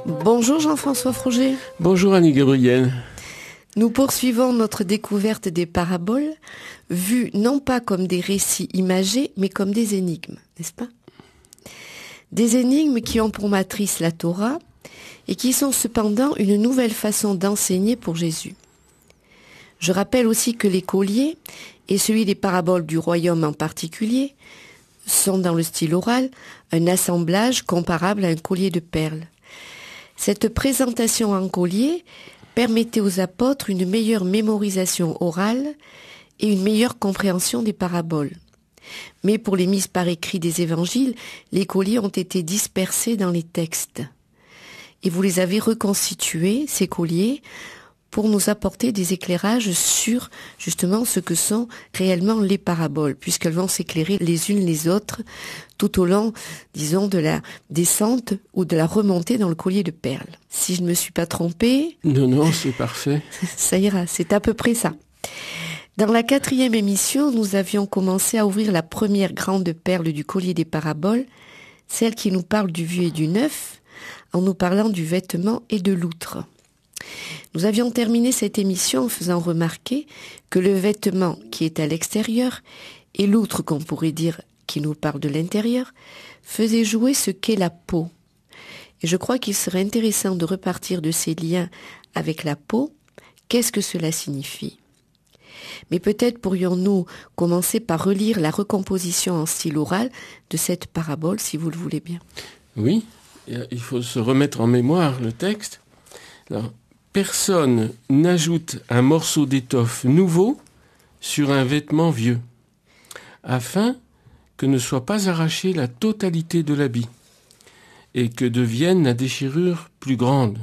Bonjour Jean-François Froger. Bonjour Annie Gabriel. Nous poursuivons notre découverte des paraboles, vues non pas comme des récits imagés, mais comme des énigmes, n'est-ce pas ? Des énigmes qui ont pour matrice la Torah et qui sont cependant une nouvelle façon d'enseigner pour Jésus. Je rappelle aussi que l'écolier, et celui des paraboles du royaume en particulier, sont dans le style oral un assemblage comparable à un collier de perles. Cette présentation en collier permettait aux apôtres une meilleure mémorisation orale et une meilleure compréhension des paraboles. Mais pour les mises par écrit des évangiles, les colliers ont été dispersés dans les textes. Et vous les avez reconstitués, ces colliers, pour nous apporter des éclairages sur justement ce que sont réellement les paraboles, puisqu'elles vont s'éclairer les unes les autres tout au long, disons, de la descente ou de la remontée dans le collier de perles. Si je ne me suis pas trompée... Non, c'est parfait. Ça ira, c'est à peu près ça. Dans la 4e émission, nous avions commencé à ouvrir la première grande perle du collier des paraboles, celle qui nous parle du vieux et du neuf, en nous parlant du vêtement et de l'outre. Nous avions terminé cette émission en faisant remarquer que le vêtement qui est à l'extérieur et l'outre qu'on pourrait dire qui nous parle de l'intérieur faisaient jouer ce qu'est la peau. Et je crois qu'il serait intéressant de repartir de ces liens avec la peau. Qu'est-ce que cela signifie ? Mais peut-être pourrions-nous commencer par relire la recomposition en style oral de cette parabole, si vous le voulez bien. Oui, il faut se remettre en mémoire le texte. Alors, personne n'ajoute un morceau d'étoffe nouveau sur un vêtement vieux, afin que ne soit pas arrachée la totalité de l'habit, et que devienne la déchirure plus grande.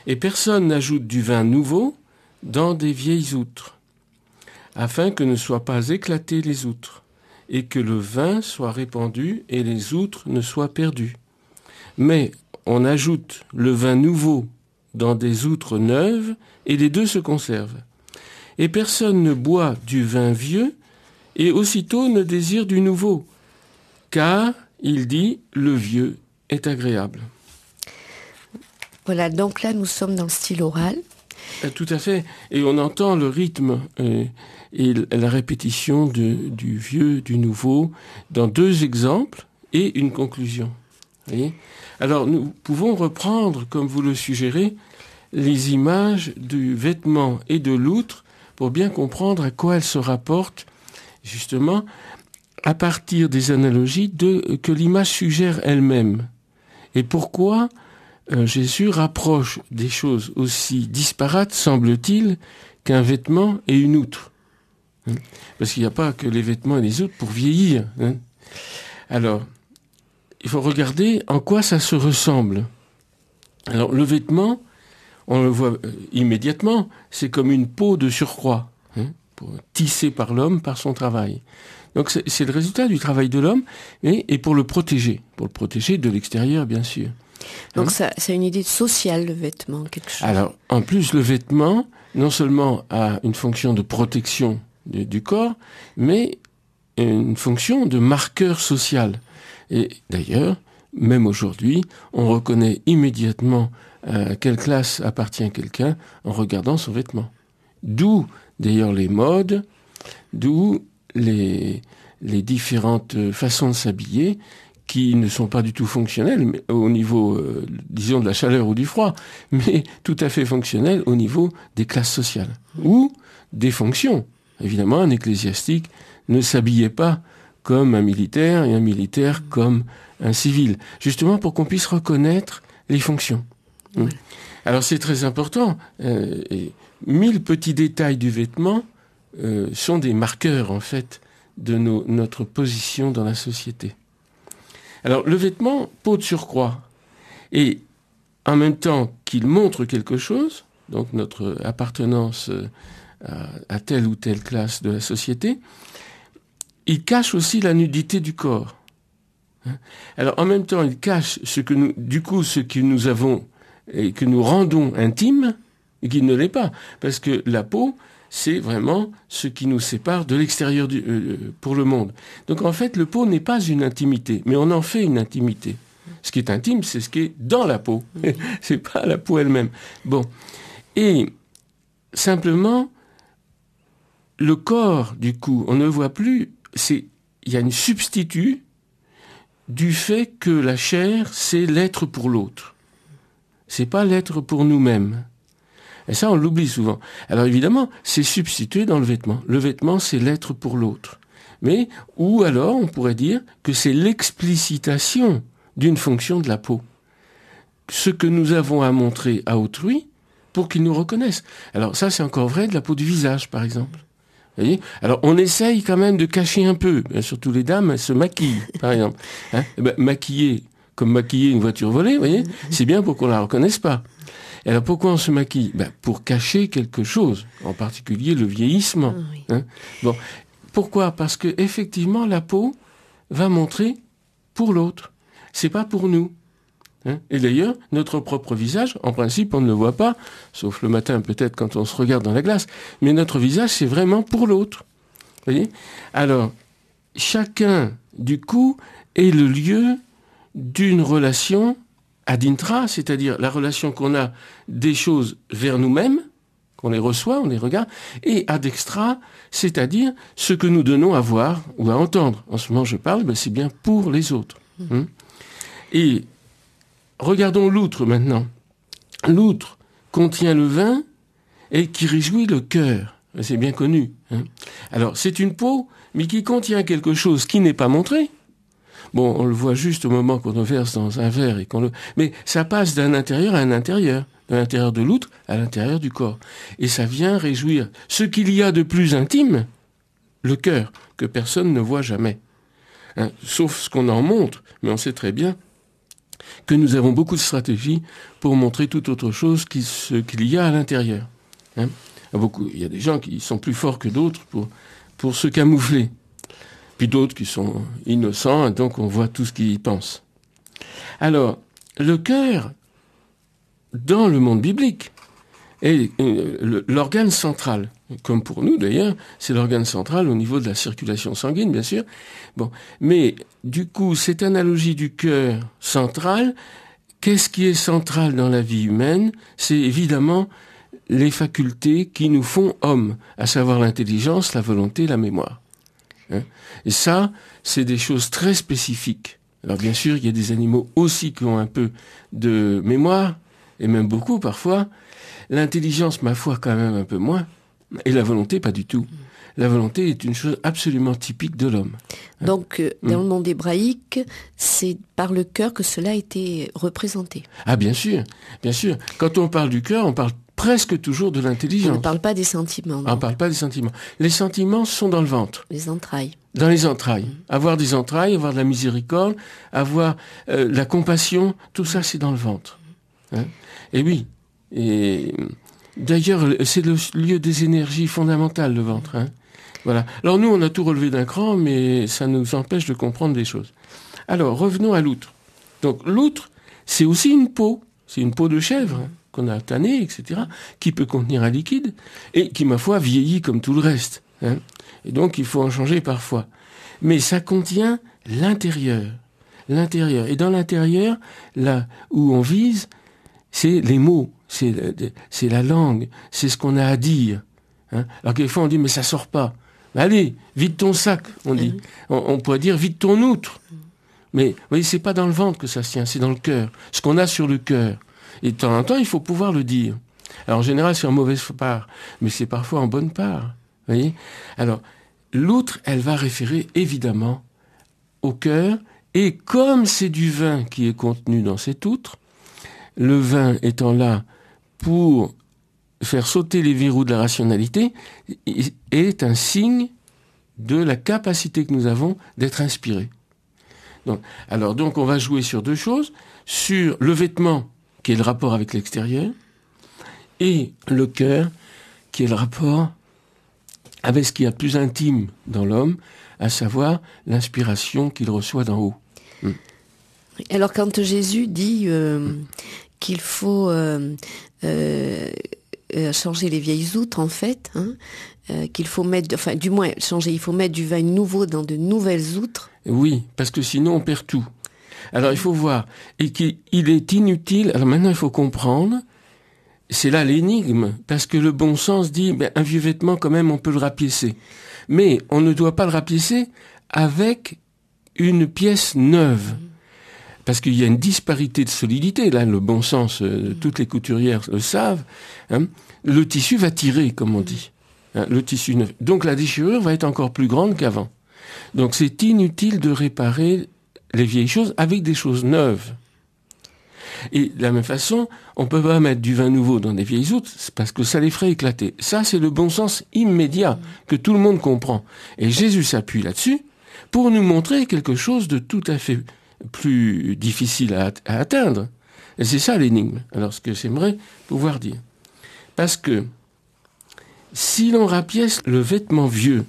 Et personne n'ajoute du vin nouveau dans des vieilles outres, afin que ne soient pas éclatées les outres, et que le vin soit répandu et les outres ne soient perdues. Mais on ajoute le vin nouveau dans des outres neuves, et les deux se conservent. Et personne ne boit du vin vieux, et aussitôt ne désire du nouveau, car, il dit, le vieux est agréable. Voilà, donc là nous sommes dans le style oral. Tout à fait, et on entend le rythme et la répétition du vieux, du nouveau, dans deux exemples et une conclusion. Vous voyez ? Alors nous pouvons reprendre, comme vous le suggérez, les images du vêtement et de l'outre pour bien comprendre à quoi elles se rapportent, justement, à partir des analogies que l'image suggère elle-même. Et pourquoi Jésus rapproche des choses aussi disparates, semble-t-il, qu'un vêtement et une outre. Parce qu'il n'y a pas que les vêtements et les outres pour vieillir. Alors, il faut regarder en quoi ça se ressemble. Alors, le vêtement, on le voit immédiatement, c'est comme une peau de surcroît, tissée par l'homme, par son travail. Donc, c'est le résultat du travail de l'homme, et pour le protéger de l'extérieur, bien sûr. Donc, ça, c'est une idée sociale, le vêtement, quelque chose. Alors, en plus, le vêtement, non seulement a une fonction de protection du corps, mais une fonction de marqueur social. Et d'ailleurs, même aujourd'hui, on reconnaît immédiatement à quelle classe appartient quelqu'un en regardant son vêtement. D'où, d'ailleurs, les modes, d'où les différentes façons de s'habiller qui ne sont pas du tout fonctionnelles mais au niveau, disons, de la chaleur ou du froid, mais tout à fait fonctionnelles au niveau des classes sociales ou des fonctions. Évidemment, un ecclésiastique ne s'habillait pas comme un militaire et un militaire comme un civil, justement pour qu'on puisse reconnaître les fonctions. Oui. Alors c'est très important. 1000 petits détails du vêtement sont des marqueurs, en fait, de notre position dans la société. Alors le vêtement, peau de surcroît, et en même temps qu'il montre quelque chose, donc notre appartenance à telle ou telle classe de la société, il cache aussi la nudité du corps. Alors en même temps, il cache ce que nous avons et que nous rendons intime, et qui ne l'est pas, parce que la peau, c'est vraiment ce qui nous sépare de l'extérieur pour le monde. Donc en fait, le peau n'est pas une intimité, mais on en fait une intimité. Ce qui est intime, c'est ce qui est dans la peau. C'est pas la peau elle-même. Bon. Et simplement, le corps, du coup, on ne voit plus, il y a une substitut du fait que la chair, c'est l'être pour l'autre. C'est pas l'être pour nous-mêmes. Et ça, on l'oublie souvent. Alors évidemment, c'est substitué dans le vêtement. Le vêtement, c'est l'être pour l'autre. Mais, ou alors, on pourrait dire que c'est l'explicitation d'une fonction de la peau. Ce que nous avons à montrer à autrui pour qu'il nous reconnaisse. Alors ça, c'est encore vrai de la peau du visage, par exemple. Vous voyez ? Alors, on essaye quand même de cacher un peu. Bien, surtout les dames, elles se maquillent, par exemple. Maquiller, comme maquiller une voiture volée, vous voyez ? C'est bien pour qu'on la reconnaisse pas. Et alors, pourquoi on se maquille ? Pour cacher quelque chose, en particulier le vieillissement. Hein ? Bon, pourquoi ? Parce que effectivement, la peau va montrer pour l'autre. C'est pas pour nous. Hein ? Et d'ailleurs, notre propre visage, en principe, on ne le voit pas, sauf le matin peut-être quand on se regarde dans la glace, mais notre visage, c'est vraiment pour l'autre. Vous voyez ? Alors, chacun, du coup, est le lieu d'une relation ad intra, c'est-à-dire la relation qu'on a des choses vers nous-mêmes, qu'on les reçoit, on les regarde, et ad extra, c'est-à-dire ce que nous donnons à voir ou à entendre. En ce moment, je parle, c'est bien pour les autres. Hein ? Et regardons l'outre maintenant. L'outre contient le vin et qui réjouit le cœur. C'est bien connu. Hein ? Alors, c'est une peau, mais qui contient quelque chose qui n'est pas montré. Bon, on le voit juste au moment qu'on le verse dans un verre et mais ça passe d'un intérieur à un intérieur. De l'intérieur de l'outre à l'intérieur du corps. Et ça vient réjouir ce qu'il y a de plus intime, le cœur, que personne ne voit jamais. Hein, sauf ce qu'on en montre, mais on sait très bien que nous avons beaucoup de stratégies pour montrer toute autre chose que ce qu'il y a à l'intérieur. Hein, il y a des gens qui sont plus forts que d'autres pour se camoufler. Puis d'autres qui sont innocents, et donc on voit tout ce qu'ils pensent. Alors, le cœur, dans le monde biblique, est l'organe central. Comme pour nous d'ailleurs, c'est l'organe central au niveau de la circulation sanguine, bien sûr. Bon, mais du coup, cette analogie du cœur central, qu'est-ce qui est central dans la vie humaine ? C'est évidemment les facultés qui nous font hommes, à savoir l'intelligence, la volonté, la mémoire. Hein ? Et ça, c'est des choses très spécifiques. Alors bien sûr, il y a des animaux aussi qui ont un peu de mémoire, et même beaucoup parfois. L'intelligence, ma foi, quand même un peu moins. Et la volonté, pas du tout. La volonté est une chose absolument typique de l'homme. Donc, dans le monde hébraïque, c'est par le cœur que cela a été représenté. Ah, bien sûr, bien sûr. Quand on parle du cœur, on parle presque toujours de l'intelligence. On ne parle pas des sentiments. On ne parle pas des sentiments. Les sentiments sont dans le ventre. Les entrailles. Dans les entrailles. Avoir des entrailles, avoir de la miséricorde, avoir la compassion, tout ça, c'est dans le ventre. Hein ? Et oui. Et d'ailleurs, c'est le lieu des énergies fondamentales, le ventre. Hein ? Voilà. Alors nous, on a tout relevé d'un cran, mais ça nous empêche de comprendre des choses. Alors, revenons à l'outre. Donc, l'outre, c'est aussi une peau. C'est une peau de chèvre, hein, qu'on a tannée, etc., qui peut contenir un liquide, et qui, ma foi, vieillit comme tout le reste. Hein. Et donc, il faut en changer parfois. Mais ça contient l'intérieur. L'intérieur. Et dans l'intérieur, là où on vise, c'est les mots, c'est la langue, c'est ce qu'on a à dire. Hein. Alors quelquefois, on dit, mais ça sort pas. Allez, vide ton sac, on dit. On pourrait dire, vide ton outre. Mais vous voyez, c'est pas dans le ventre que ça se tient, c'est dans le cœur. Ce qu'on a sur le cœur. Et de temps en temps, il faut pouvoir le dire. Alors en général, c'est en mauvaise part, mais c'est parfois en bonne part. Vous voyez ? Alors, l'outre, elle va référer évidemment au cœur, et comme c'est du vin qui est contenu dans cette outre, le vin étant là pour faire sauter les verrous de la rationalité, est un signe de la capacité que nous avons d'être inspirés. Donc on va jouer sur deux choses, sur le vêtement, qui est le rapport avec l'extérieur, et le cœur, qui est le rapport avec ce qu'il y a de plus intime dans l'homme, à savoir l'inspiration qu'il reçoit d'en haut. Alors quand Jésus dit qu'il faut changer les vieilles outres, en fait, hein, qu'il faut mettre, enfin du moins changer, il faut mettre du vin nouveau dans de nouvelles outres. Oui, parce que sinon on perd tout. Alors il faut voir, et qu'il est inutile. Alors maintenant il faut comprendre, c'est là l'énigme, parce que le bon sens dit, un vieux vêtement quand même on peut le rapiécer. Mais on ne doit pas le rapiécer avec une pièce neuve. Parce qu'il y a une disparité de solidité, là, le bon sens, toutes les couturières le savent, hein. Le tissu va tirer, comme on dit, hein, le tissu neuf. Donc la déchirure va être encore plus grande qu'avant. Donc c'est inutile de réparer les vieilles choses avec des choses neuves. Et de la même façon, on peut pas mettre du vin nouveau dans des vieilles outres, c'est parce que ça les ferait éclater. Ça, c'est le bon sens immédiat, que tout le monde comprend. Et Jésus s'appuie là-dessus pour nous montrer quelque chose de tout à fait plus difficile à atteindre. Et c'est ça l'énigme. Alors ce que j'aimerais pouvoir dire. Parce que si l'on rapièce le vêtement vieux,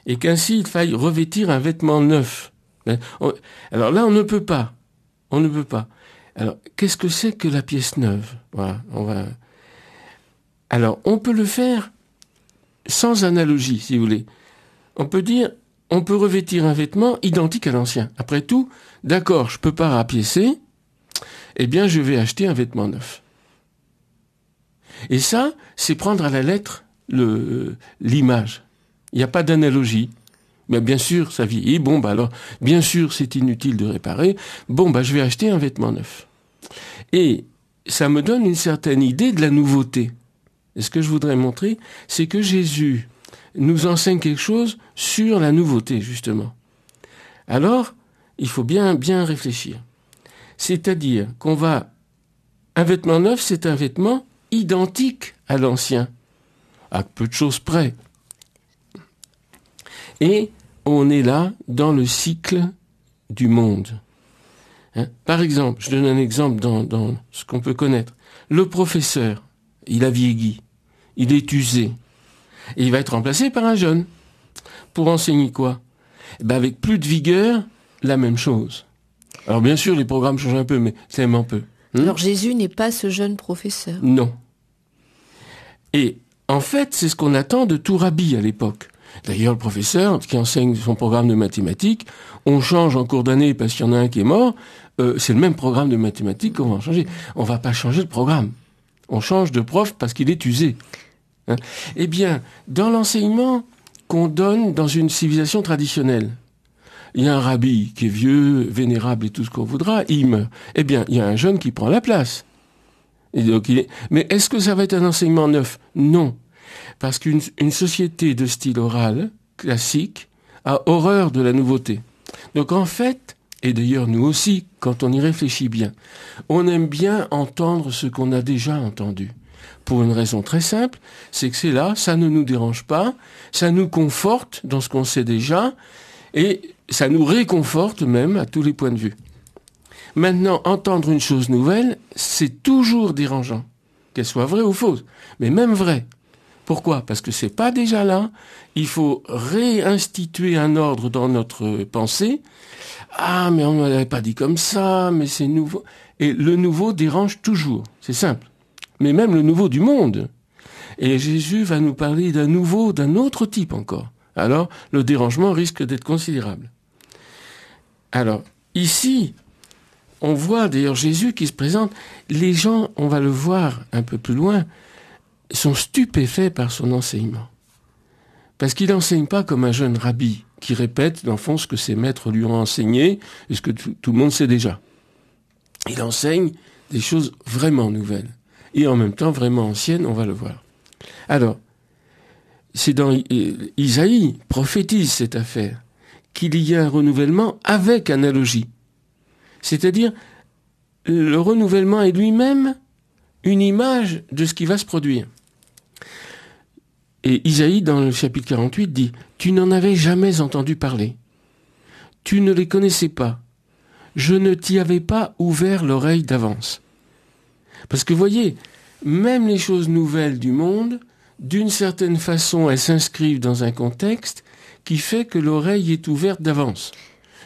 et qu'ainsi il faille revêtir un vêtement neuf, alors là on ne peut pas. On ne peut pas. Alors qu'est-ce que c'est que la pièce neuve? Voilà, Alors on peut le faire sans analogie, si vous voulez. On peut dire, on peut revêtir un vêtement identique à l'ancien. Après tout, d'accord, je peux pas rapiécer, eh bien je vais acheter un vêtement neuf. Et ça, c'est prendre à la lettre l'image. Il n'y a pas d'analogie. Mais bien sûr, ça vieillit. Bon, alors, bien sûr, c'est inutile de réparer. Bon, je vais acheter un vêtement neuf. Et ça me donne une certaine idée de la nouveauté. Et ce que je voudrais montrer, c'est que Jésus nous enseigne quelque chose sur la nouveauté, justement. Alors, il faut bien réfléchir. C'est-à-dire un vêtement neuf, c'est un vêtement identique à l'ancien, à peu de choses près. Et on est là dans le cycle du monde. Hein? Par exemple, je donne un exemple dans ce qu'on peut connaître. Le professeur, il a vieilli, il est usé, et il va être remplacé par un jeune. Pour enseigner quoi? Avec plus de vigueur, la même chose. Alors bien sûr, les programmes changent un peu, mais c'est même un peu. Alors Jésus n'est pas ce jeune professeur. Non. Et en fait, c'est ce qu'on attend de tout rabbi à l'époque. D'ailleurs, le professeur qui enseigne son programme de mathématiques, on change en cours d'année parce qu'il y en a un qui est mort, c'est le même programme de mathématiques qu'on va changer. On va pas changer de programme. On change de prof parce qu'il est usé. Hein? Eh bien, dans l'enseignement qu'on donne dans une civilisation traditionnelle, il y a un rabbi qui est vieux, vénérable et tout ce qu'on voudra, il meurt. Eh bien, il y a un jeune qui prend la place. Et donc, mais est-ce que ça va être un enseignement neuf? Non. Parce qu'une société de style oral, classique, a horreur de la nouveauté. Donc en fait, et d'ailleurs nous aussi, quand on y réfléchit bien, on aime bien entendre ce qu'on a déjà entendu. Pour une raison très simple, c'est que c'est là, ça ne nous dérange pas, ça nous conforte dans ce qu'on sait déjà, et ça nous réconforte même à tous les points de vue. Maintenant, entendre une chose nouvelle, c'est toujours dérangeant, qu'elle soit vraie ou fausse, mais même vraie. Pourquoi? Parce que c'est pas déjà là. Il faut réinstituer un ordre dans notre pensée. Ah, mais on ne l'avait pas dit comme ça, mais c'est nouveau. Et le nouveau dérange toujours. C'est simple. Mais même le nouveau du monde. Et Jésus va nous parler d'un nouveau, d'un autre type encore. Alors, le dérangement risque d'être considérable. Alors, ici, on voit d'ailleurs Jésus qui se présente. Les gens, on va le voir un peu plus loin, sont stupéfaits par son enseignement. Parce qu'il n'enseigne pas comme un jeune rabbi qui répète, dans le fond, ce que ses maîtres lui ont enseigné et ce que tout le monde sait déjà. Il enseigne des choses vraiment nouvelles et en même temps vraiment anciennes, on va le voir. Alors, c'est dans Isaïe, prophétise cette affaire, qu'il y a un renouvellement avec analogie. C'est-à-dire, le renouvellement est lui-même une image de ce qui va se produire. Et Isaïe, dans le chapitre 48, dit « Tu n'en avais jamais entendu parler. Tu ne les connaissais pas. Je ne t'y avais pas ouvert l'oreille d'avance. » Parce que voyez, même les choses nouvelles du monde, d'une certaine façon, elles s'inscrivent dans un contexte qui fait que l'oreille est ouverte d'avance.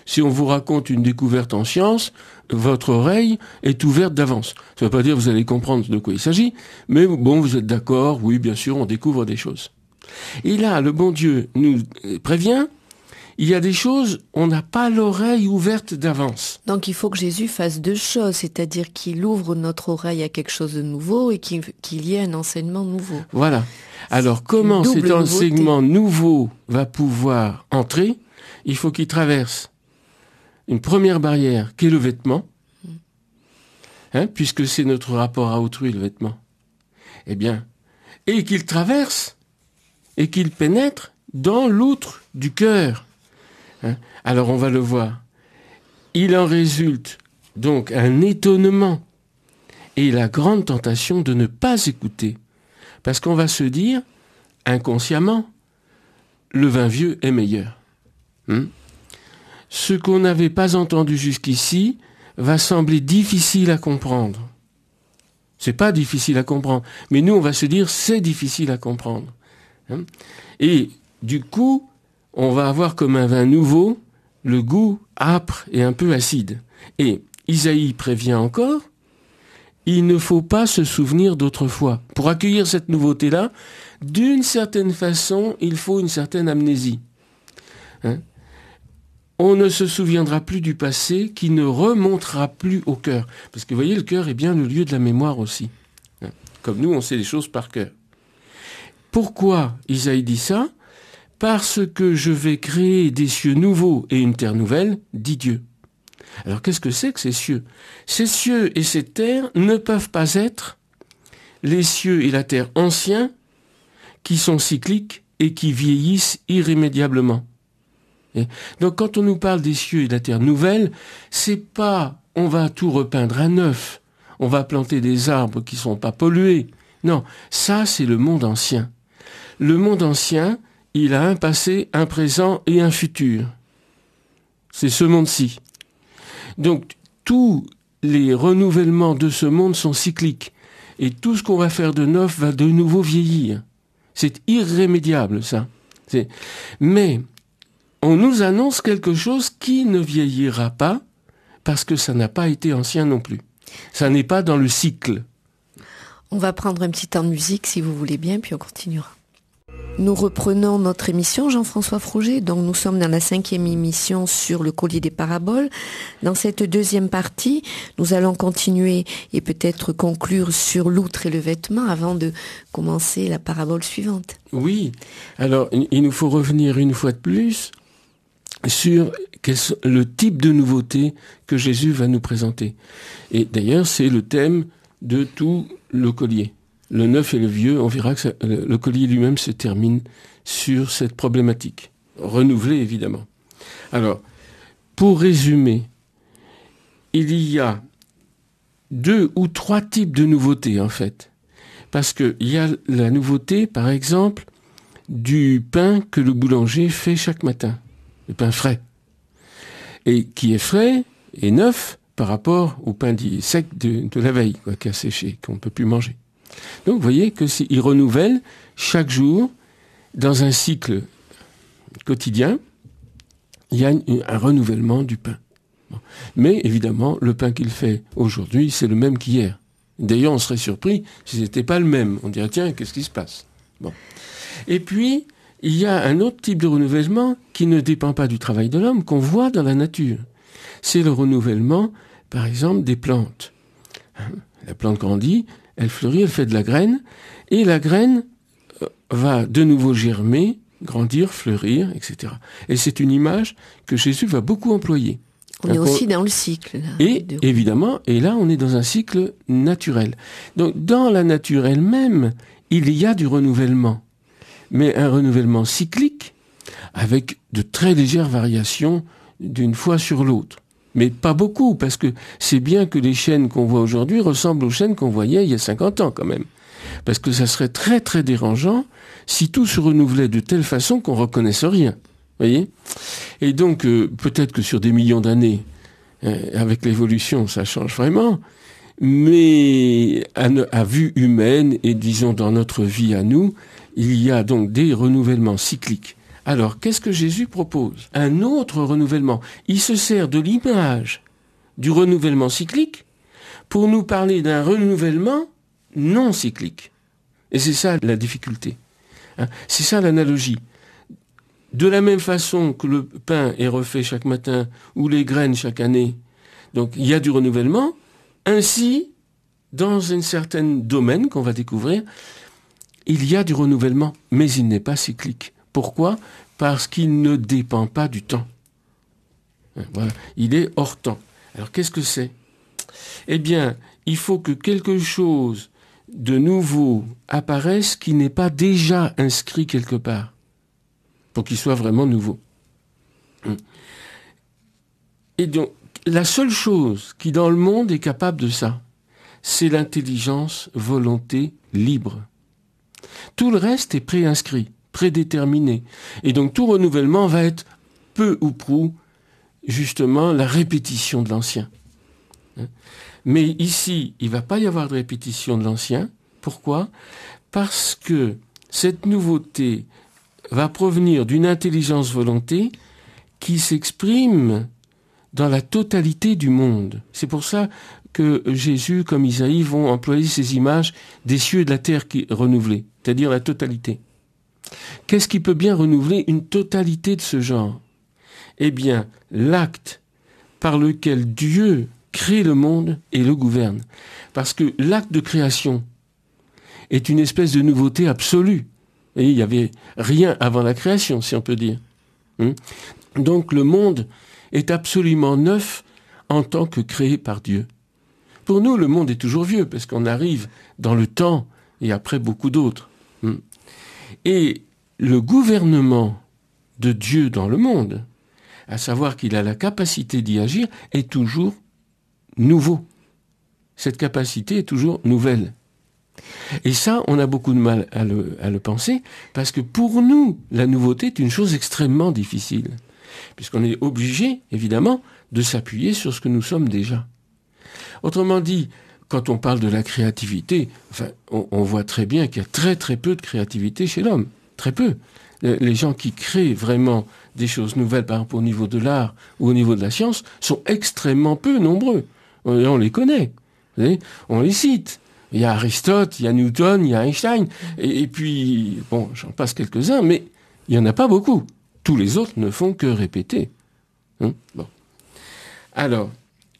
Si on vous raconte une découverte en science, votre oreille est ouverte d'avance. Ça ne veut pas dire que vous allez comprendre de quoi il s'agit, mais bon, vous êtes d'accord, oui, bien sûr, on découvre des choses. Et là, le bon Dieu nous prévient, il y a des choses, on n'a pas l'oreille ouverte d'avance. Donc il faut que Jésus fasse deux choses, c'est-à-dire qu'il ouvre notre oreille à quelque chose de nouveau et qu'il y ait un enseignement nouveau. Voilà. Alors comment cet enseignement nouveau va pouvoir entrer? Il faut qu'il traverse une première barrière qui est le vêtement, puisque c'est notre rapport à autrui, le vêtement. Eh bien, et qu'il traverse et qu'il pénètre dans l'outre du cœur. Alors on va le voir. Il en résulte donc un étonnement et la grande tentation de ne pas écouter. Parce qu'on va se dire, inconsciemment, le vin vieux est meilleur. Ce qu'on n'avait pas entendu jusqu'ici va sembler difficile à comprendre. C'est pas difficile à comprendre, mais nous on va se dire c'est difficile à comprendre. Et du coup, on va avoir comme un vin nouveau le goût âpre et un peu acide. Et Isaïe prévient encore, il ne faut pas se souvenir d'autrefois. Pour accueillir cette nouveauté-là, d'une certaine façon, il faut une certaine amnésie. On ne se souviendra plus du passé qui ne remontera plus au cœur. Parce que vous voyez, le cœur est bien le lieu de la mémoire aussi. Comme nous, on sait les choses par cœur. Pourquoi Isaïe dit ça? Parce que je vais créer des cieux nouveaux et une terre nouvelle, dit Dieu. Alors qu'est-ce que c'est que ces cieux? Ces cieux et cette terre ne peuvent pas être les cieux et la terre anciens qui sont cycliques et qui vieillissent irrémédiablement. Donc quand on nous parle des cieux et de la terre nouvelle, c'est pas on va tout repeindre à neuf, on va planter des arbres qui sont pas pollués. Non, ça c'est le monde ancien. Le monde ancien, il a un passé, un présent et un futur. C'est ce monde-ci. Donc tous les renouvellements de ce monde sont cycliques et tout ce qu'on va faire de neuf va de nouveau vieillir. C'est irrémédiable ça. Mais on nous annonce quelque chose qui ne vieillira pas parce que ça n'a pas été ancien non plus. Ça n'est pas dans le cycle. On va prendre un petit temps de musique si vous voulez bien, puis on continuera. Nous reprenons notre émission, Jean-François Frouget. Donc nous sommes dans la 5e émission sur le collier des paraboles. Dans cette deuxième partie, nous allons continuer et peut-être conclure sur l'outre et le vêtement avant de commencer la parabole suivante. Oui, alors il nous faut revenir une fois de plus sur le type de nouveauté que Jésus va nous présenter. Et d'ailleurs, c'est le thème de tout le collier. Le neuf et le vieux, on verra que le collier lui-même se termine sur cette problématique. Renouvelée, évidemment. Alors, pour résumer, il y a 2 ou 3 types de nouveautés, en fait. Parce qu'il y a la nouveauté, par exemple, du pain que le boulanger fait chaque matin. Le pain frais. Et qui est frais et neuf par rapport au pain dit sec de la veille, qui a séché, qu'on ne peut plus manger. Donc vous voyez qu'il renouvelle chaque jour, dans un cycle quotidien, il y a un renouvellement du pain. Bon. Mais évidemment, le pain qu'il fait aujourd'hui, c'est le même qu'hier. D'ailleurs, on serait surpris si ce n'était pas le même. On dirait, tiens, qu'est-ce qui se passe? Bon. Et puis, il y a un autre type de renouvellement qui ne dépend pas du travail de l'homme, qu'on voit dans la nature. C'est le renouvellement, par exemple, des plantes. La plante grandit, elle fleurit, elle fait de la graine, et la graine va de nouveau germer, grandir, fleurir, etc. Et c'est une image que Jésus va beaucoup employer. On est aussi dans le cycle. Là, et évidemment, et là on est dans un cycle naturel. Donc dans la nature elle-même, il y a du renouvellement. Mais un renouvellement cyclique, avec de très légères variations d'une fois sur l'autre. Mais pas beaucoup, parce que c'est bien que les chênes qu'on voit aujourd'hui ressemblent aux chênes qu'on voyait il y a 50 ans quand même. Parce que ça serait très très dérangeant si tout se renouvelait de telle façon qu'on ne reconnaisse rien. Voyez ? Et donc, peut-être que sur des millions d'années, avec l'évolution, ça change vraiment. Mais à vue humaine, et disons dans notre vie à nous, il y a donc des renouvellements cycliques. Alors, qu'est-ce que Jésus propose? Un autre renouvellement. Il se sert de l'image du renouvellement cyclique pour nous parler d'un renouvellement non cyclique. Et c'est ça la difficulté. C'est ça l'analogie. de la même façon que le pain est refait chaque matin ou les graines chaque année, donc il y a du renouvellement, ainsi, dans un certain domaine qu'on va découvrir, il y a du renouvellement, mais il n'est pas cyclique. Pourquoi ? Parce qu'il ne dépend pas du temps. Voilà. Il est hors temps. Alors qu'est-ce que c'est ? Eh bien, il faut que quelque chose de nouveau apparaisse qui n'est pas déjà inscrit quelque part, pour qu'il soit vraiment nouveau. Et donc, la seule chose qui dans le monde est capable de ça, c'est l'intelligence, volonté libre. Tout le reste est préinscrit, prédéterminé. Et donc tout renouvellement va être peu ou prou, justement, la répétition de l'ancien. Mais ici, il ne va pas y avoir de répétition de l'ancien. Pourquoi ? Parce que cette nouveauté va provenir d'une intelligence volonté qui s'exprime dans la totalité du monde. C'est pour ça que Jésus, comme Isaïe, vont employer ces images des cieux et de la terre qui renouvelées, c'est-à-dire la totalité. Qu'est-ce qui peut bien renouveler une totalité de ce genre ? Eh bien, l'acte par lequel Dieu crée le monde et le gouverne. Parce que l'acte de création est une espèce de nouveauté absolue. Et il n'y avait rien avant la création, si on peut dire. Donc le monde est absolument neuf en tant que créé par Dieu. Pour nous, le monde est toujours vieux, parce qu'on arrive dans le temps et après beaucoup d'autres. Et le gouvernement de Dieu dans le monde, à savoir qu'il a la capacité d'y agir, est toujours nouveau. Cette capacité est toujours nouvelle. Et ça, on a beaucoup de mal à le penser, parce que pour nous, la nouveauté est une chose extrêmement difficile, puisqu'on est obligé, évidemment, de s'appuyer sur ce que nous sommes déjà. Autrement dit, quand on parle de la créativité, on voit très bien qu'il y a très très peu de créativité chez l'homme. Très peu. Les gens qui créent vraiment des choses nouvelles, par exemple au niveau de l'art ou au niveau de la science, sont extrêmement peu nombreux. On les connaît. Vous savez, on les cite. Il y a Aristote, il y a Newton, il y a Einstein, et puis, bon, j'en passe quelques-uns, mais il n'y en a pas beaucoup. Tous les autres ne font que répéter. Bon. Alors,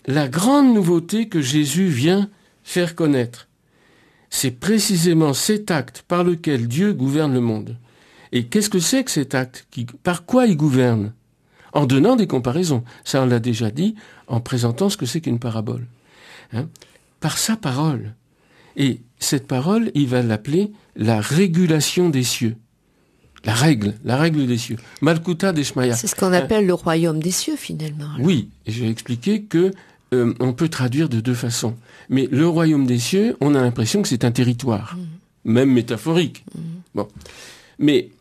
la grande nouveauté que Jésus vient faire connaître, c'est précisément cet acte par lequel Dieu gouverne le monde. Et qu'est-ce que c'est que cet acte ? Par quoi il gouverne ? En donnant des comparaisons. Ça, on l'a déjà dit, en présentant ce que c'est qu'une parabole. Par sa parole. Et cette parole, il va l'appeler la régulation des cieux. La règle des cieux. Malkuta Deshmaya. C'est ce qu'on appelle le royaume des cieux, finalement. Alors. Oui, et je vais expliquer que on peut traduire de deux façons. Mais le royaume des cieux, on a l'impression que c'est un territoire, même métaphorique. Bon. Mais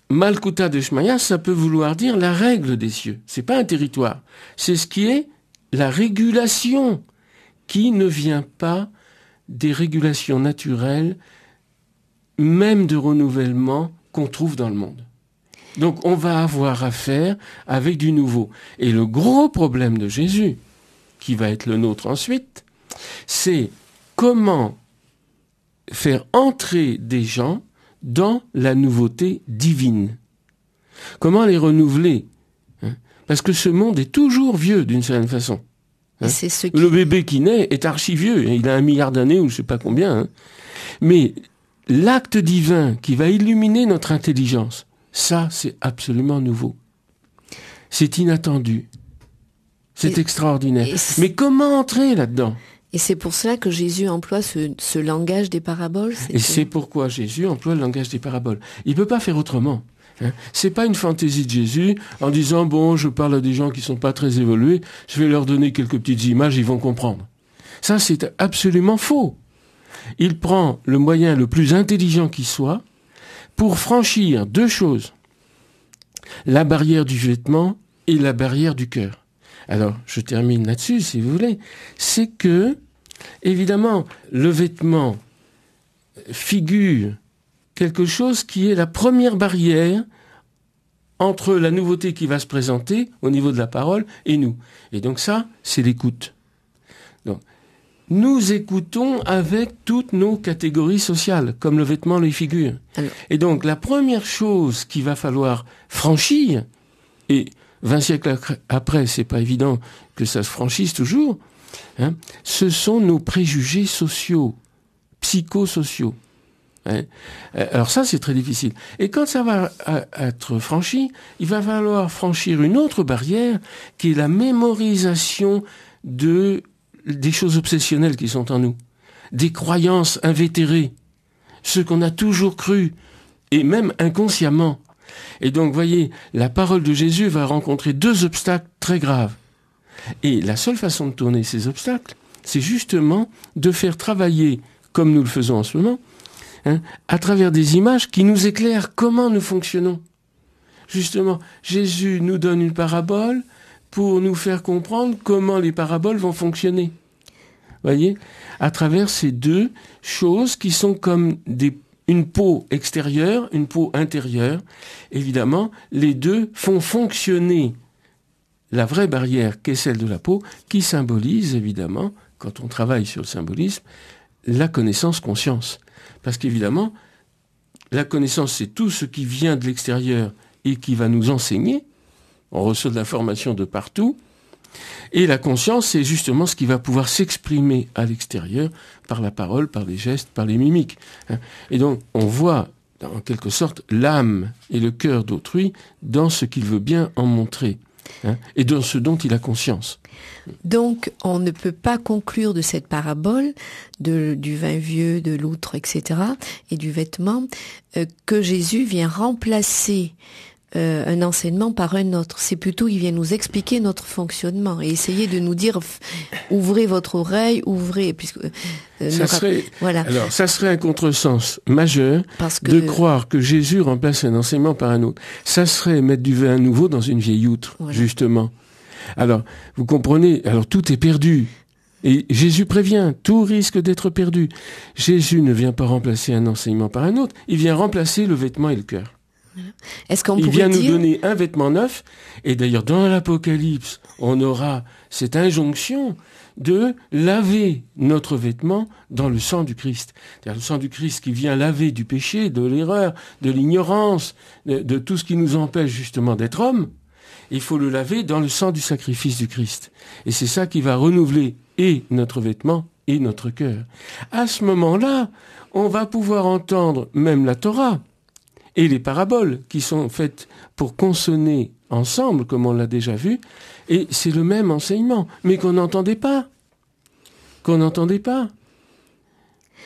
Malkuta Deshmaya, ça peut vouloir dire la règle des cieux. C'est pas un territoire. C'est ce qui est la régulation qui ne vient pas des régulations naturelles, même de renouvellement qu'on trouve dans le monde. Donc on va avoir affaire avec du nouveau. Et le gros problème de Jésus, qui va être le nôtre ensuite, c'est comment faire entrer des gens dans la nouveauté divine. Comment les renouveler ? Parce que ce monde est toujours vieux d'une certaine façon. Le bébé qui naît est archi-vieux, il a 1 milliard d'années ou je ne sais pas combien. Mais l'acte divin qui va illuminer notre intelligence, ça c'est absolument nouveau. C'est inattendu. C'est extraordinaire. Mais comment entrer là-dedans ? Et c'est pour cela que Jésus emploie ce langage des paraboles. C'est pourquoi Jésus emploie le langage des paraboles. Il ne peut pas faire autrement. C'est pas une fantaisie de Jésus en disant, bon, je parle à des gens qui sont pas très évolués, je vais leur donner quelques petites images, ils vont comprendre. Ça, c'est absolument faux. Il prend le moyen le plus intelligent qui soit pour franchir deux choses. La barrière du vêtement et la barrière du cœur. Alors, je termine là-dessus, si vous voulez. C'est que, évidemment, le vêtement figure quelque chose qui est la première barrière entre la nouveauté qui va se présenter au niveau de la parole et nous. Et donc ça, c'est l'écoute. Donc, nous écoutons avec toutes nos catégories sociales, comme le vêtement les figure. Alors. Et donc, la première chose qu'il va falloir franchir, et 20 siècles après, c'est pas évident que ça se franchisse toujours, hein, ce sont nos préjugés sociaux, psychosociaux. Hein. Alors ça, c'est très difficile. Et quand ça va être franchi, il va falloir franchir une autre barrière, qui est la mémorisation des choses obsessionnelles qui sont en nous, des croyances invétérées, ce qu'on a toujours cru, et même inconsciemment. Et donc, voyez, la parole de Jésus va rencontrer 2 obstacles très graves. Et la seule façon de tourner ces obstacles, c'est justement de faire travailler, comme nous le faisons en ce moment, hein, à travers des images qui nous éclairent comment nous fonctionnons. Justement, Jésus nous donne une parabole pour nous faire comprendre comment les paraboles vont fonctionner. Voyez, à travers ces 2 choses qui sont comme une peau extérieure, une peau intérieure. Évidemment, les 2 font fonctionner la vraie barrière qu'est celle de la peau, qui symbolise évidemment, quand on travaille sur le symbolisme, la connaissance-conscience. Parce qu'évidemment, la connaissance, c'est tout ce qui vient de l'extérieur et qui va nous enseigner. On reçoit de l'information de partout. Et la conscience, c'est justement ce qui va pouvoir s'exprimer à l'extérieur par la parole, par les gestes, par les mimiques. Et donc, on voit, en quelque sorte, l'âme et le cœur d'autrui dans ce qu'il veut bien en montrer, et dans ce dont il a conscience. Donc, on ne peut pas conclure de cette parabole, du vin vieux, de l'outre, etc., et du vêtement, que Jésus vient remplacer un enseignement par un autre. C'est plutôt, il vient nous expliquer notre fonctionnement et essayer de nous dire, ouvrez votre oreille, ouvrez, puisque voilà. Alors, ça serait un contresens majeur de croire que Jésus remplace un enseignement par un autre. Ça serait mettre du vin nouveau dans une vieille outre, voilà. Justement. Alors, vous comprenez, alors tout est perdu. Et Jésus prévient, tout risque d'être perdu. Jésus ne vient pas remplacer un enseignement par un autre, il vient remplacer le vêtement et le cœur. Est-ce qu'on il vient nous donner un vêtement neuf, et d'ailleurs dans l'Apocalypse, on aura cette injonction de laver notre vêtement dans le sang du Christ. C'est-à-dire le sang du Christ qui vient laver du péché, de l'erreur, de l'ignorance, de tout ce qui nous empêche justement d'être hommes. Il faut le laver dans le sang du sacrifice du Christ. Et c'est ça qui va renouveler et notre vêtement et notre cœur. À ce moment-là, on va pouvoir entendre même la Torah et les paraboles qui sont faites pour consonner ensemble, comme on l'a déjà vu, et c'est le même enseignement, mais qu'on n'entendait pas.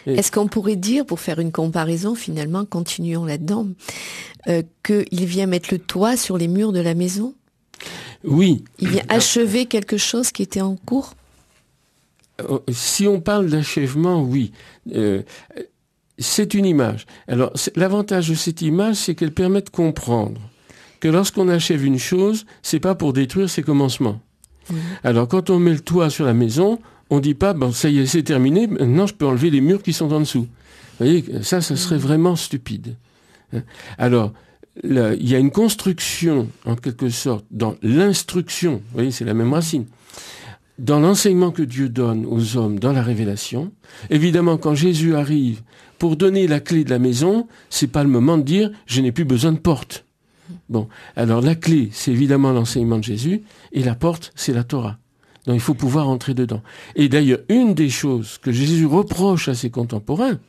Est-ce qu'on pourrait dire, pour faire une comparaison, finalement, continuons là-dedans, qu'il vient mettre le toit sur les murs de la maison ? Oui. Il vient achever quelque chose qui était en cours ? Si on parle d'achèvement, oui. C'est une image. Alors, l'avantage de cette image, c'est qu'elle permet de comprendre que lorsqu'on achève une chose, c'est pas pour détruire ses commencements. Mmh. Alors, quand on met le toit sur la maison, on dit pas, bon, ça y est, c'est terminé, maintenant je peux enlever les murs qui sont en dessous. Vous voyez, ça serait vraiment stupide. Alors, là, il y a une construction, en quelque sorte, dans l'instruction. Vous voyez, c'est la même racine. Dans l'enseignement que Dieu donne aux hommes dans la révélation, évidemment, quand Jésus arrive pour donner la clé de la maison, c'est pas le moment de dire « je n'ai plus besoin de porte ». Bon, alors la clé, c'est évidemment l'enseignement de Jésus, et la porte, c'est la Torah. Donc il faut pouvoir entrer dedans. Et d'ailleurs, une des choses que Jésus reproche à ses contemporains,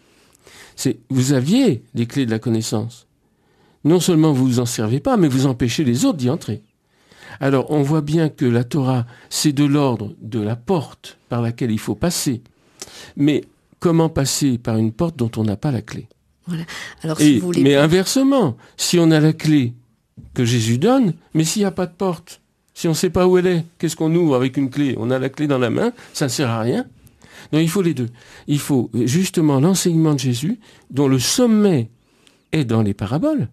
c'est « vous aviez les clés de la connaissance. Non seulement vous vous en servez pas, mais vous empêchez les autres d'y entrer. » Alors, on voit bien que la Torah, c'est de l'ordre de la porte par laquelle il faut passer. Mais comment passer par une porte dont on n'a pas la clé ? Voilà. Alors, si vous voulez... Mais inversement, si on a la clé que Jésus donne, mais s'il n'y a pas de porte, si on ne sait pas où elle est, qu'est-ce qu'on ouvre avec une clé ? On a la clé dans la main, ça ne sert à rien. Donc, il faut les deux. Il faut justement l'enseignement de Jésus, dont le sommet est dans les paraboles.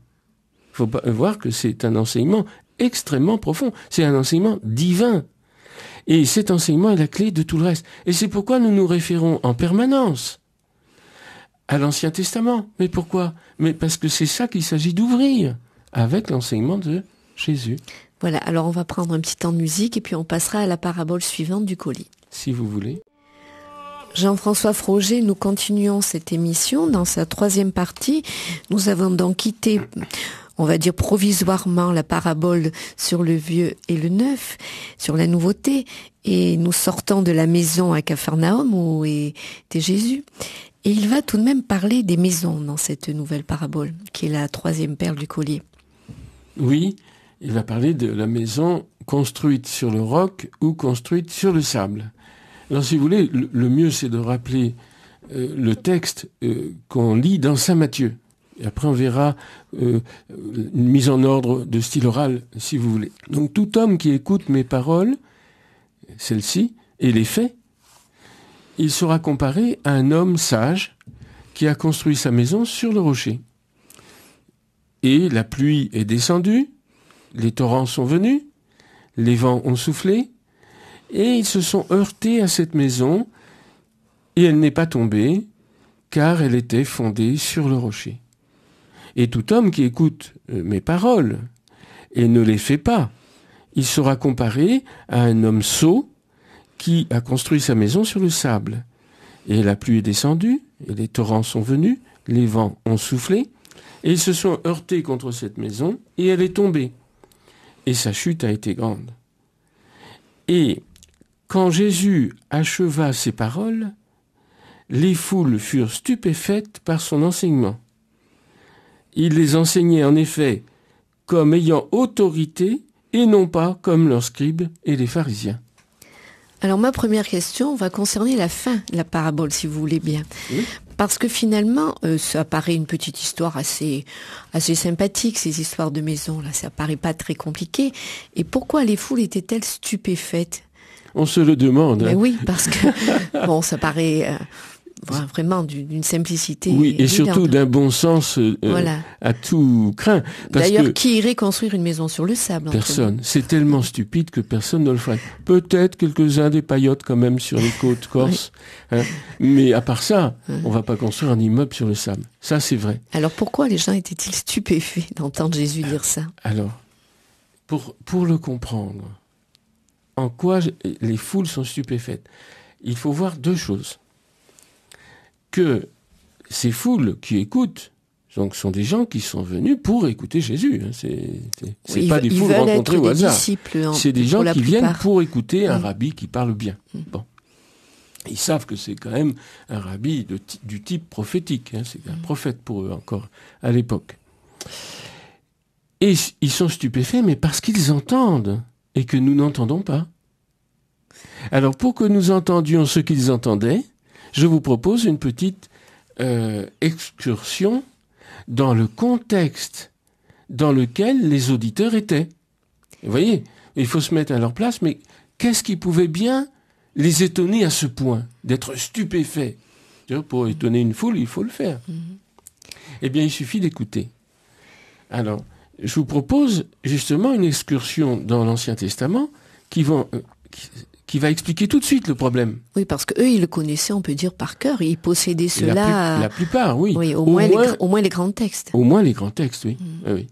Il faut voir que c'est un enseignement extrêmement profond. C'est un enseignement divin. Et cet enseignement est la clé de tout le reste. Et c'est pourquoi nous nous référons en permanence à l'Ancien Testament. Mais pourquoi ? Mais parce que c'est ça qu'il s'agit d'ouvrir avec l'enseignement de Jésus. Voilà, alors on va prendre un petit temps de musique et puis on passera à la parabole suivante du colis. Si vous voulez. Jean-François Froger, nous continuons cette émission. Dans sa troisième partie, nous avons donc quitté, on va dire provisoirement, la parabole sur le vieux et le neuf, sur la nouveauté, et nous sortons de la maison à Capharnaüm où était Jésus. Et il va tout de même parler des maisons dans cette nouvelle parabole, qui est la troisième perle du collier. Oui, il va parler de la maison construite sur le roc ou construite sur le sable. Alors, si vous voulez, le mieux, c'est de rappeler le texte qu'on lit dans Saint Matthieu. Et après, on verra une mise en ordre de style oral, si vous voulez. Donc, tout homme qui écoute mes paroles, celles-ci, et les fait, il sera comparé à un homme sage qui a construit sa maison sur le rocher. Et la pluie est descendue, les torrents sont venus, les vents ont soufflé, et ils se sont heurtés à cette maison, et elle n'est pas tombée, car elle était fondée sur le rocher. Et tout homme qui écoute mes paroles et ne les fait pas, il sera comparé à un homme sot qui a construit sa maison sur le sable. Et la pluie est descendue, et les torrents sont venus, les vents ont soufflé, et ils se sont heurtés contre cette maison, et elle est tombée. Et sa chute a été grande. Et quand Jésus acheva ces paroles, les foules furent stupéfaites par son enseignement. Il les enseignait en effet comme ayant autorité et non pas comme leurs scribes et les pharisiens. Alors ma première question va concerner la fin de la parabole, si vous voulez bien. Oui. Parce que finalement, ça paraît une petite histoire assez sympathique, ces histoires de maison, là, ça paraît pas très compliqué. Et pourquoi les foules étaient-elles stupéfaites ? On se le demande. Mais oui, parce que bon, ça paraît vraiment d'une simplicité. Oui, et évidente. surtout d'un bon sens Voilà. à tout craint. Parce D'ailleurs, que qui irait construire une maison sur le sable ? personne. C'est tellement stupide que personne ne le ferait. Peut-être quelques-uns des paillotes quand même sur les côtes corses. Oui. Hein. Mais à part ça, on va pas construire un immeuble sur le sable. Ça, c'est vrai. Alors pourquoi les gens étaient-ils stupéfaits d'entendre Jésus dire ça ? Alors, pour le comprendre, en quoi les foules sont stupéfaites, il faut voir deux choses. Que ces foules qui écoutent, donc, sont des gens qui sont venus pour écouter Jésus. Hein. C'est pas des foules rencontrées au hasard. C'est des gens qui viennent pour écouter un rabbi qui parle bien. Bon. Ils savent que c'est quand même un rabbi du type prophétique. Hein. C'est un prophète pour eux encore à l'époque. Et ils sont stupéfaits, mais parce qu'ils entendent et que nous n'entendons pas. Alors, pour que nous entendions ce qu'ils entendaient, je vous propose une petite excursion dans le contexte dans lequel les auditeurs étaient. Vous voyez, il faut se mettre à leur place, mais qu'est-ce qui pouvait bien les étonner à ce point, d'être stupéfaits ? Pour étonner une foule, il faut le faire. Eh bien, il suffit d'écouter. Alors, je vous propose justement une excursion dans l'Ancien Testament qui va expliquer tout de suite le problème. Oui, parce qu'eux, ils le connaissaient, on peut dire, par cœur. Ils possédaient cela. La plupart, oui. Oui, au moins les grands textes. Au moins les grands textes, oui. Oui.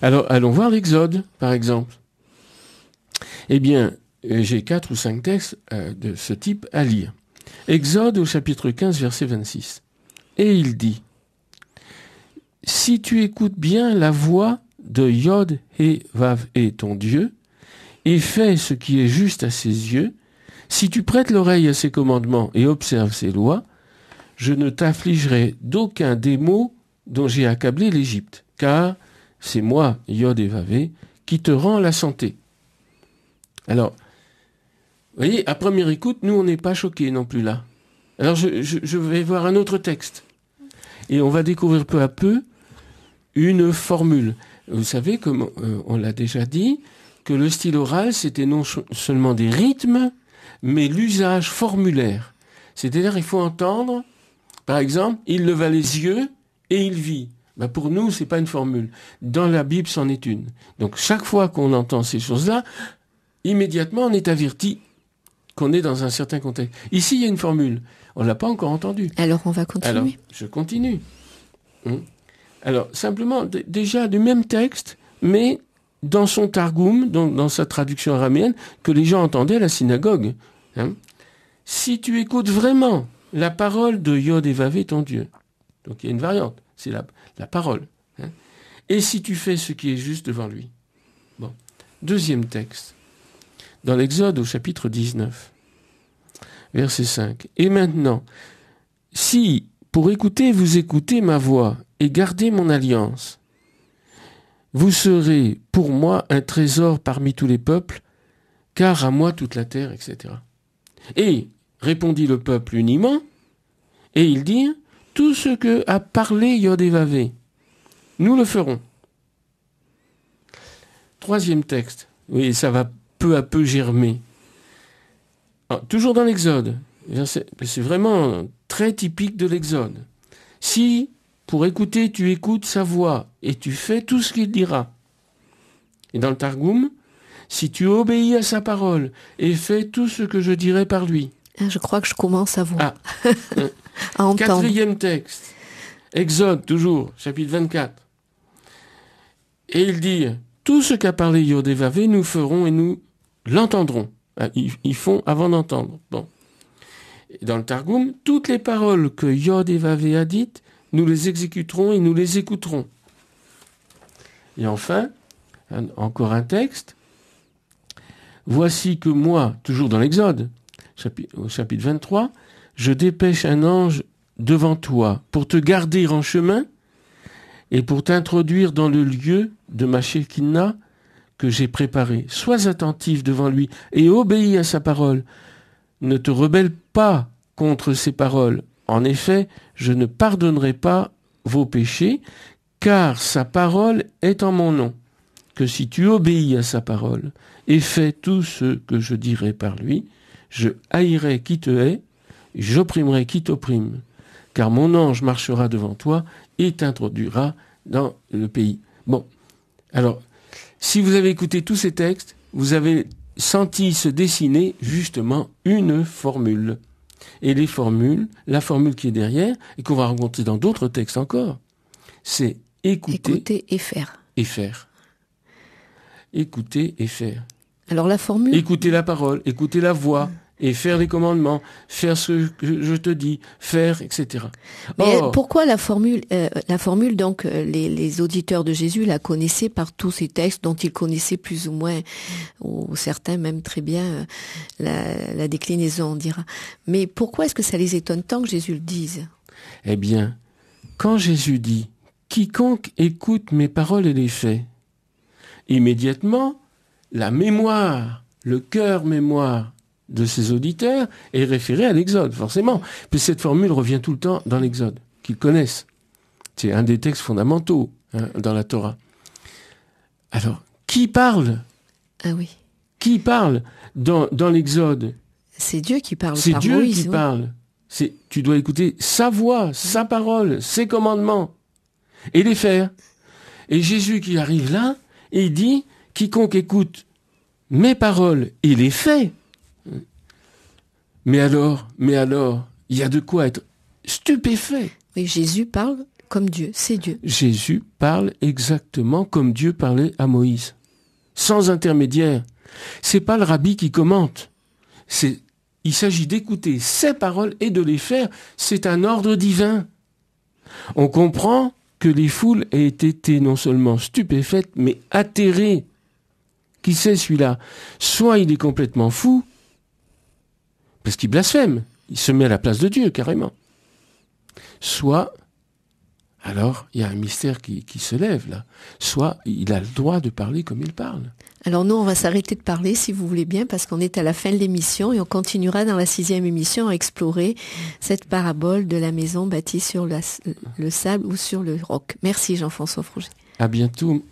Alors, allons voir l'Exode, par exemple. Eh bien, j'ai 4 ou 5 textes de ce type à lire. Exode au chapitre 15, verset 26. Et il dit, « Si tu écoutes bien la voix de Yod et Vav et ton Dieu, et fais ce qui est juste à ses yeux, si tu prêtes l'oreille à ses commandements et observes ses lois, je ne t'affligerai d'aucun des maux dont j'ai accablé l'Égypte, car c'est moi, Yod et Vavé, qui te rend la santé. » Alors, vous voyez, à première écoute, nous, on n'est pas choqués non plus là. Alors, je vais voir un autre texte. Et on va découvrir peu à peu une formule. Vous savez, comme on l'a déjà dit, que le style oral, c'était non seulement des rythmes, mais l'usage formulaire. C'est-à-dire, il faut entendre, par exemple, il leva les yeux et il vit. Ben pour nous, c'est pas une formule. Dans la Bible, c'en est une. Donc, chaque fois qu'on entend ces choses-là, immédiatement, on est averti qu'on est dans un certain contexte. Ici, il y a une formule. On l'a pas encore entendue. Alors, on va continuer. Alors, je continue. Alors, simplement, déjà du même texte, mais dans son Targum, donc dans sa traduction araméenne, que les gens entendaient à la synagogue. Hein. Si tu écoutes vraiment, la parole de Yod et Vavé, ton Dieu. Donc il y a une variante, c'est la parole. Hein. Et si tu fais ce qui est juste devant lui. Bon. Deuxième texte. Dans l'Exode au chapitre 19, verset 5. Et maintenant, si, pour écouter, vous écoutez ma voix et gardez mon alliance, vous serez pour moi un trésor parmi tous les peuples, car à moi toute la terre, etc. Et répondit le peuple uniment, et ils dirent, tout ce que a parlé Yod et Vavé, nous le ferons. Troisième texte, oui, ça va peu à peu germer. Alors, toujours dans l'Exode, c'est vraiment très typique de l'Exode. Si, pour écouter, tu écoutes sa voix et tu fais tout ce qu'il dira. Et dans le Targum, si tu obéis à sa parole et fais tout ce que je dirai par lui. Je crois que je commence à voir. À entendre. Quatrième texte. Exode, toujours, chapitre 24. Et il dit, tout ce qu'a parlé Yod et Vavé, nous ferons et nous l'entendrons. Ils font avant d'entendre. Bon. Et dans le Targum, toutes les paroles que Yod et Vavé a dites, nous les exécuterons et nous les écouterons. Et enfin, encore un texte. Voici que moi, toujours dans l'Exode, au chapitre 23, je dépêche un ange devant toi pour te garder en chemin et pour t'introduire dans le lieu de ma Shekinah que j'ai préparé. Sois attentif devant lui et obéis à sa parole. Ne te rebelle pas contre ses paroles. En effet, je ne pardonnerai pas vos péchés, car sa parole est en mon nom. Que si tu obéis à sa parole et fais tout ce que je dirai par lui, je haïrai qui te hait, j'opprimerai qui t'opprime. Car mon ange marchera devant toi et t'introduira dans le pays. Bon, alors, si vous avez écouté tous ces textes, vous avez senti se dessiner justement une formule. Et les formules, la formule qui est derrière, et qu'on va rencontrer dans d'autres textes encore, c'est écouter et faire. Et faire. Écouter et faire. Alors la formule... Écouter la parole, écouter la voix, et faire les commandements, faire ce que je te dis, faire, etc. Mais pourquoi la formule, donc, les auditeurs de Jésus la connaissaient par tous ces textes dont ils connaissaient plus ou moins, ou certains même très bien, la déclinaison, on dira. Mais pourquoi est-ce que ça les étonne tant que Jésus le dise? Eh bien, quand Jésus dit « Quiconque écoute mes paroles et les fait », immédiatement, la mémoire, le cœur mémoire de ses auditeurs est référé à l'Exode, forcément. Puis cette formule revient tout le temps dans l'Exode, qu'ils connaissent. C'est un des textes fondamentaux dans la Torah. Alors, qui parle? Ah oui. Qui parle dans l'Exode? C'est Dieu qui parle. C'est par Dieu Moïse, qui parle. Tu dois écouter sa voix, sa parole, ses commandements, et les faire. Et Jésus qui arrive là, et il dit, quiconque écoute mes paroles et les fait. Mais alors, il y a de quoi être stupéfait. Oui, Jésus parle comme Dieu, c'est Dieu. Jésus parle exactement comme Dieu parlait à Moïse, sans intermédiaire. C'est pas le rabbi qui commente. Il s'agit d'écouter ses paroles et de les faire. C'est un ordre divin. On comprend que les foules aient été non seulement stupéfaites, mais atterrées. Qui c'est celui-là? Soit il est complètement fou, parce qu'il blasphème, il se met à la place de Dieu, carrément. Soit, alors, il y a un mystère qui se lève, là. Soit, il a le droit de parler comme il parle. Alors nous, on va s'arrêter de parler, si vous voulez bien, parce qu'on est à la fin de l'émission, et on continuera dans la 6e émission à explorer cette parabole de la maison bâtie sur le sable ou sur le roc. Merci Jean-François Frouget. À bientôt.